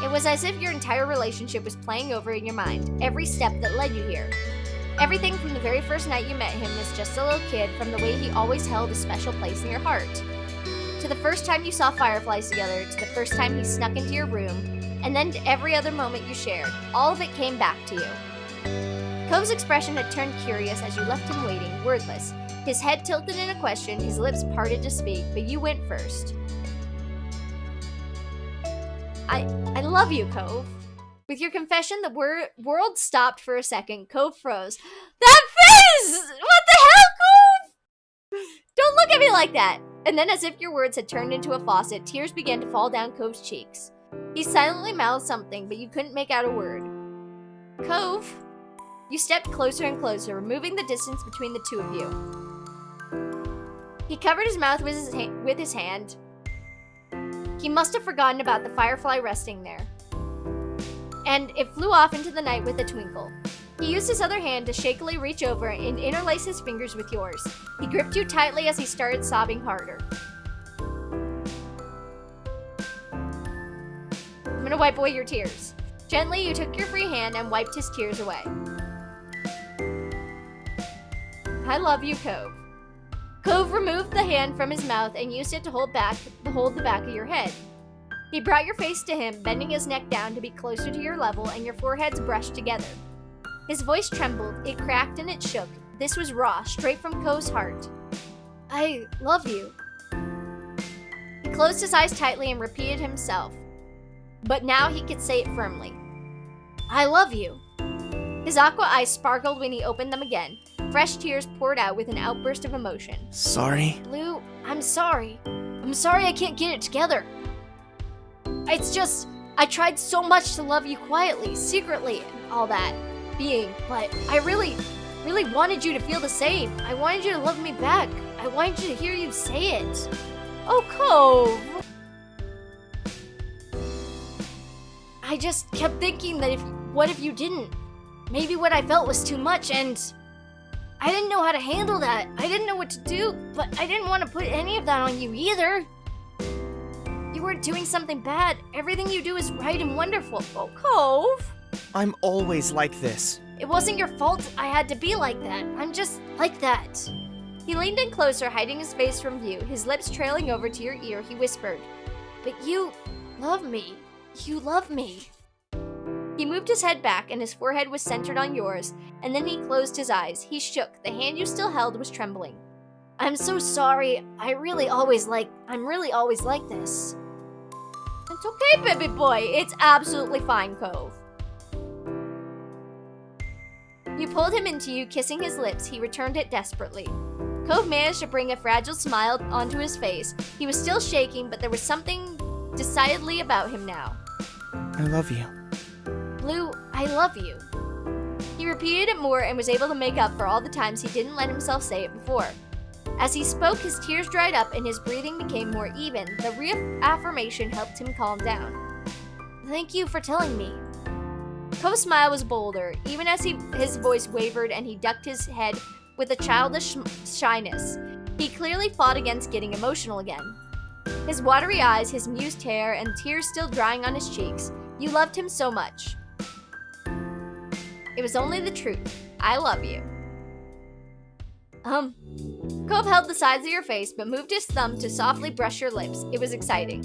It was as if your entire relationship was playing over in your mind, every step that led you here. Everything from the very first night you met him as just a little kid, from the way he always held a special place in your heart, to the first time you saw fireflies together, to the first time he snuck into your room, and then to every other moment you shared. All of it came back to you. Cove's expression had turned curious as you left him waiting, wordless. His head tilted in a question, his lips parted to speak, but you went first. I love you, Cove. With your confession, the world stopped for a second. Cove froze. That fizz! What the hell, Cove? Don't look at me like that! And then, as if your words had turned into a faucet, tears began to fall down Cove's cheeks. He silently mouthed something, but you couldn't make out a word. Cove? You stepped closer and closer, removing the distance between the two of you. He covered his mouth with his hand. He must have forgotten about the firefly resting there. And it flew off into the night with a twinkle. He used his other hand to shakily reach over and interlace his fingers with yours. He gripped you tightly as he started sobbing harder. I'm gonna wipe away your tears. Gently, you took your free hand and wiped his tears away. I love you, Cove. Cove removed the hand from his mouth and used it to hold the back of your head. He brought your face to him, bending his neck down to be closer to your level, and your foreheads brushed together. His voice trembled, it cracked and it shook. This was raw, straight from Cove's heart. I love you. He closed his eyes tightly and repeated himself. But now he could say it firmly. I love you. His aqua eyes sparkled when he opened them again. Fresh tears poured out with an outburst of emotion. Sorry? Blue, I'm sorry. I'm sorry I can't get it together. It's just, I tried so much to love you quietly, secretly, and all that being, but I really wanted you to feel the same. I wanted you to love me back. I wanted you to hear you say it. Oh, Cove! I just kept thinking that what if you didn't? Maybe what I felt was too much, and I didn't know how to handle that. I didn't know what to do, but I didn't want to put any of that on you either. You weren't doing something bad. Everything you do is right and wonderful. Oh, Cove! I'm always like this. It wasn't your fault I had to be like that. I'm just like that. He leaned in closer, hiding his face from view, his lips trailing over to your ear. He whispered, but you love me. You love me. He moved his head back and his forehead was centered on yours, and then he closed his eyes. He shook. The hand you still held was trembling. I'm so sorry. I'm really always like this. It's okay, baby boy. It's absolutely fine, Cove. You pulled him into you, kissing his lips. He returned it desperately. Cove managed to bring a fragile smile onto his face. He was still shaking, but there was something decidedly about him now. I love you. Blue, I love you. He repeated it more and was able to make up for all the times he didn't let himself say it before. As he spoke, his tears dried up and his breathing became more even. The reaffirmation helped him calm down. Thank you for telling me. Cove's smile was bolder, even as his voice wavered and he ducked his head with a childish shyness. He clearly fought against getting emotional again. His watery eyes, his mused hair, and tears still drying on his cheeks. You loved him so much. It was only the truth. I love you. Cove held the sides of your face, but moved his thumb to softly brush your lips. It was exciting.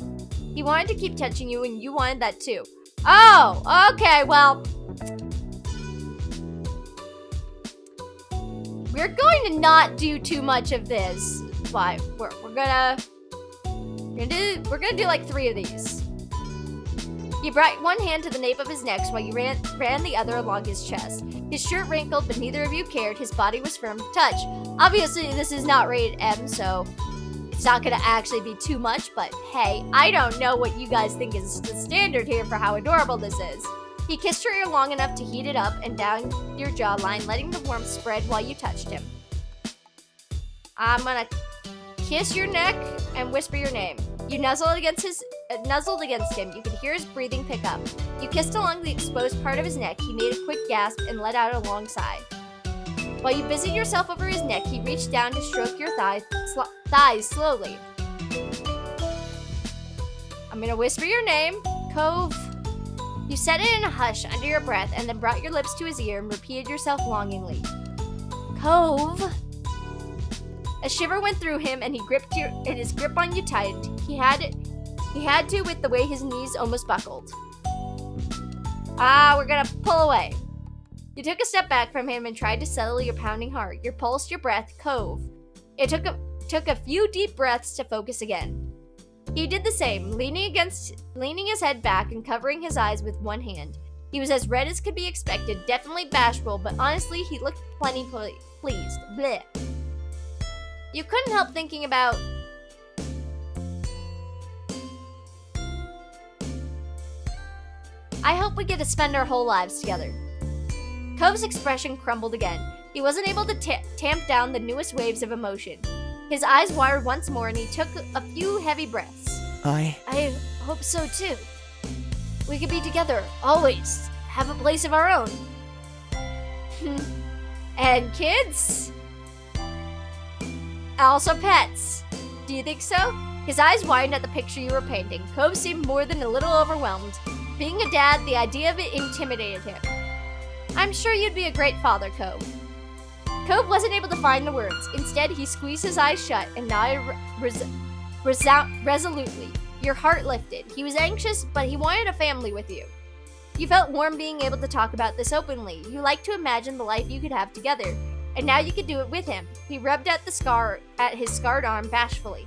He wanted to keep touching you, and you wanted that too. Oh, okay, well. We're going to not do too much of this, but we're gonna do like 3 of these. You brought one hand to the nape of his neck while you ran the other along his chest. His shirt wrinkled, but neither of you cared. His body was firm to touch. Obviously, this is not rated M, so it's not going to actually be too much, but hey, I don't know what you guys think is the standard here for how adorable this is. He kissed your ear long enough to heat it up and down your jawline, letting the warmth spread while you touched him. I'm gonna kiss your neck and whisper your name. You nuzzled against him. You could hear his breathing pick up. You kissed along the exposed part of his neck. He made a quick gasp and let out a long sigh. While you busied yourself over his neck, he reached down to stroke your thighs slowly. I'm gonna whisper your name, Cove. You said it in a hush under your breath and then brought your lips to his ear and repeated yourself longingly. Cove. A shiver went through him and his grip on you tightened. He had to with the way his knees almost buckled. We're gonna pull away. You took a step back from him and tried to settle your pounding heart, your pulse, your breath, Cove. It took a few deep breaths to focus again. He did the same, leaning his head back and covering his eyes with one hand. He was as red as could be expected, definitely bashful, but honestly, he looked plenty pleased. Bleh. You couldn't help thinking about... I hope we get to spend our whole lives together. Cove's expression crumbled again. He wasn't able to tamp down the newest waves of emotion. His eyes wired once more and he took a few heavy breaths. I hope so too. We could be together, always. Have a place of our own. And kids? Also pets. Do you think so? His eyes widened at the picture you were painting. Cove seemed more than a little overwhelmed. Being a dad, the idea of it intimidated him. I'm sure you'd be a great father, Cove. Cove wasn't able to find the words. Instead, he squeezed his eyes shut and nodded resolutely. Your heart lifted. He was anxious, but he wanted a family with you. You felt warm being able to talk about this openly. You liked to imagine the life you could have together. And now you could do it with him. He rubbed at his scarred arm bashfully.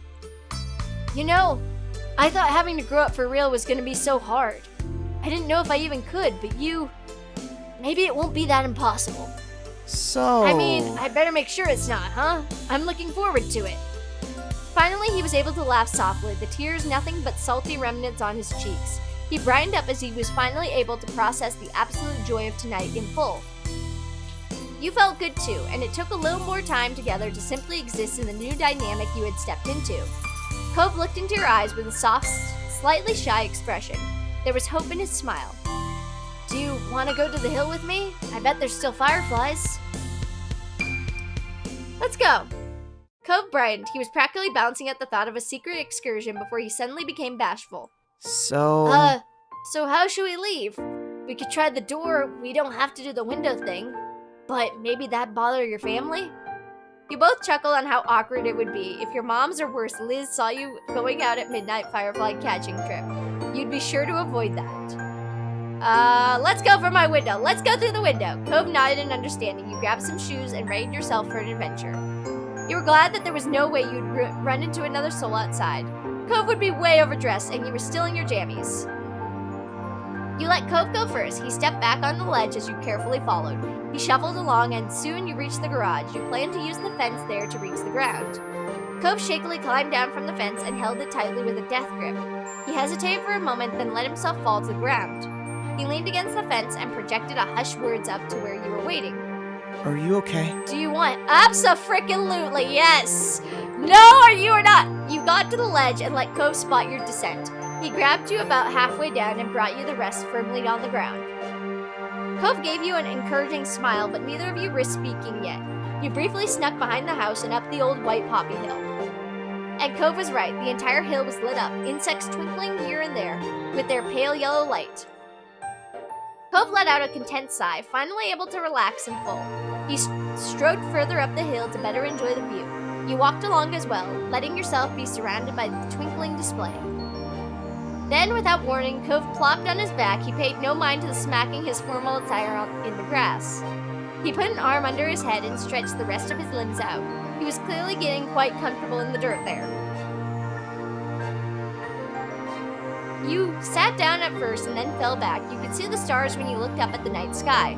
You know, I thought having to grow up for real was gonna be so hard. I didn't know if I even could, but maybe it won't be that impossible. So... I mean, I better make sure it's not, huh? I'm looking forward to it. Finally, he was able to laugh softly, the tears nothing but salty remnants on his cheeks. He brightened up as he was finally able to process the absolute joy of tonight in full. You felt good too, and it took a little more time together to simply exist in the new dynamic you had stepped into. Cove looked into your eyes with a soft, slightly shy expression. There was hope in his smile. Do you want to go to the hill with me? I bet there's still fireflies. Let's go. Cove brightened. He was practically bouncing at the thought of a secret excursion before he suddenly became bashful. So how should we leave? We could try the door. We don't have to do the window thing. But maybe that'd bother your family? You both chuckled on how awkward it would be if your moms or worse, Liz saw you going out at midnight firefly catching trip. You'd be sure to avoid that. Let's go for my window. Let's go through the window. Cove nodded in understanding. You grabbed some shoes and readied yourself for an adventure. You were glad that there was no way you'd run into another soul outside. Cove would be way overdressed and you were still in your jammies. You let Cove go first. He stepped back on the ledge as you carefully followed. He shuffled along and soon you reached the garage. You planned to use the fence there to reach the ground. Cove shakily climbed down from the fence and held it tightly with a death grip. He hesitated for a moment, then let himself fall to the ground. He leaned against the fence and projected a hushed words up to where you were waiting. Are you okay? Do you want? Abso-frickin-lutely, yes! No, or you are not! You got to the ledge and let Cove spot your descent. He grabbed you about halfway down and brought you the rest firmly on the ground. Cove gave you an encouraging smile, but neither of you risked speaking yet. You briefly snuck behind the house and up the old white poppy hill. And Cove was right, the entire hill was lit up, insects twinkling here and there with their pale yellow light. Cove let out a content sigh, finally able to relax in full. He strode further up the hill to better enjoy the view. You walked along as well, letting yourself be surrounded by the twinkling display. Then, without warning, Cove plopped on his back. He paid no mind to the smacking his formal attire in the grass. He put an arm under his head and stretched the rest of his limbs out. He was clearly getting quite comfortable in the dirt there. You sat down at first and then fell back. You could see the stars when you looked up at the night sky.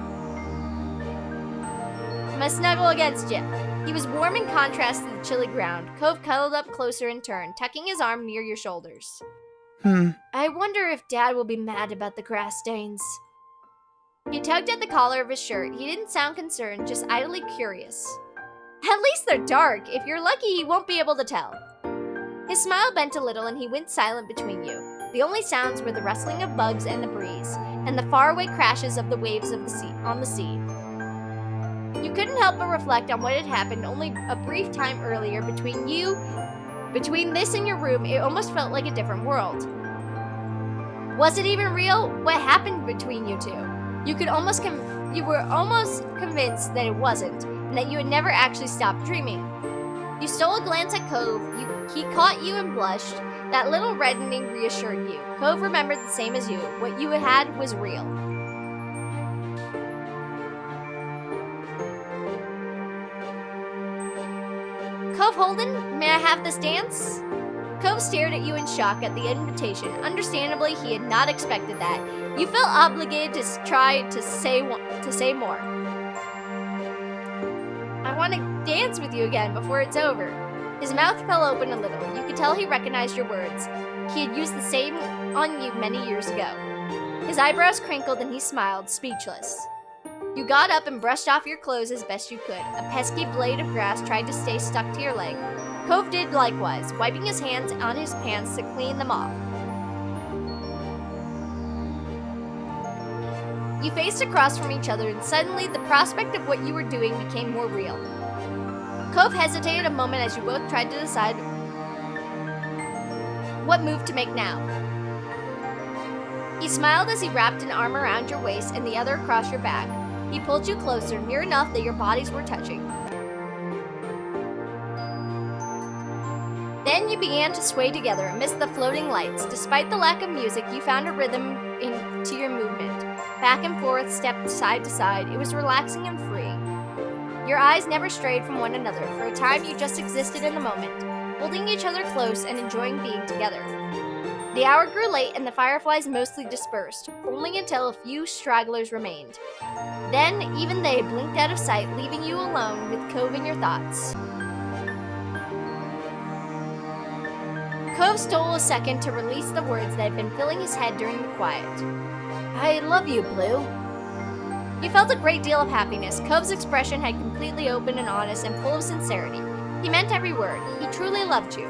I must snuggle against you. He was warm in contrast to the chilly ground. Cove cuddled up closer in turn, tucking his arm near your shoulders. I wonder if Dad will be mad about the grass stains. He tugged at the collar of his shirt. He didn't sound concerned, just idly curious. At least they're dark. If you're lucky, he won't be able to tell. His smile bent a little and he went silent between you. The only sounds were the rustling of bugs and the breeze, and the faraway crashes of the waves of the sea on the sea. You couldn't help but reflect on what had happened only a brief time earlier between this and your room. It almost felt like a different world. Was it even real? What happened between you two? You were almost convinced that it wasn't, and that you had never actually stopped dreaming. You stole a glance at Cove. He caught you and blushed. That little reddening reassured you. Cove remembered the same as you. What you had was real. Cove Holden, may I have this dance? Cove stared at you in shock at the invitation. Understandably, he had not expected that. You felt obligated to try to say more. I want to dance with you again before it's over. His mouth fell open a little. You could tell he recognized your words. He had used the same on you many years ago. His eyebrows crinkled and he smiled, speechless. You got up and brushed off your clothes as best you could. A pesky blade of grass tried to stay stuck to your leg. Cove did likewise, wiping his hands on his pants to clean them off. You faced across from each other, and suddenly the prospect of what you were doing became more real. Cove hesitated a moment as you both tried to decide what move to make now. He smiled as he wrapped an arm around your waist and the other across your back. He pulled you closer, near enough that your bodies were touching. Then you began to sway together amidst the floating lights. Despite the lack of music, you found a rhythm into your movement. Back and forth, step side to side, it was relaxing and freeing. Your eyes never strayed from one another. For a time, you just existed in the moment, holding each other close and enjoying being together. The hour grew late and the fireflies mostly dispersed, only until a few stragglers remained. Then, even they blinked out of sight, leaving you alone with Cove in your thoughts. Cove stole a second to release the words that had been filling his head during the quiet. I love you, Blue. You felt a great deal of happiness. Cove's expression had completely open and honest and full of sincerity. He meant every word. He truly loved you.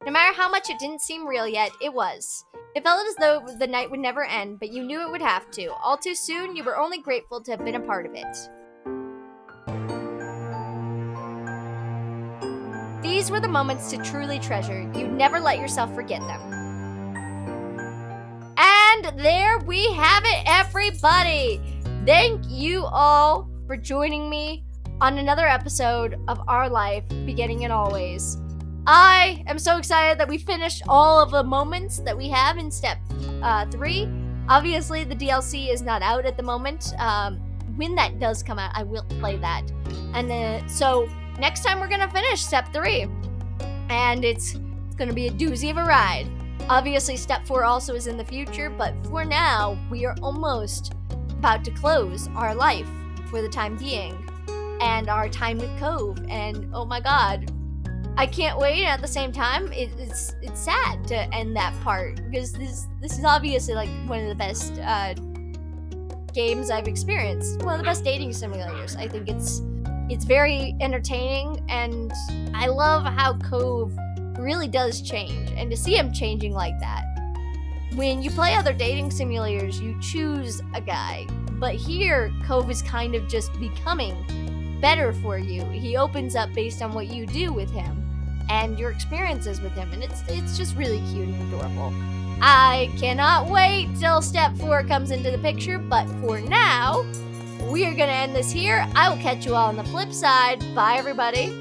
No matter how much it didn't seem real yet, it was. It felt as though the night would never end, but you knew it would have to. All too soon, you were only grateful to have been a part of it. These were the moments to truly treasure. You'd never let yourself forget them. And there we have it, everybody! Thank you all for joining me on another episode of Our Life, Beginning and Always. I am so excited that we finished all of the moments that we have in step 3. Obviously, the DLC is not out at the moment. When that does come out, I will play that. And so next time we're going to finish step 3. And it's going to be a doozy of a ride. Obviously, step 4 also is in the future, but for now, we are almost about to close our life for the time being. And our time with Cove. And oh my god, I can't wait. At the same time, it's sad to end that part, because this is obviously like one of the best games I've experienced. One of the best dating simulators. I think it's very entertaining, and I love how Cove really does change, and to see him changing like that. When you play other dating simulators, you choose a guy, but here Cove is kind of just becoming better for you. He opens up based on what you do with him and your experiences with him, and it's just really cute and adorable. I cannot wait till step 4 comes into the picture, but for now, we are going to end this here. I will catch you all on the flip side. Bye, everybody.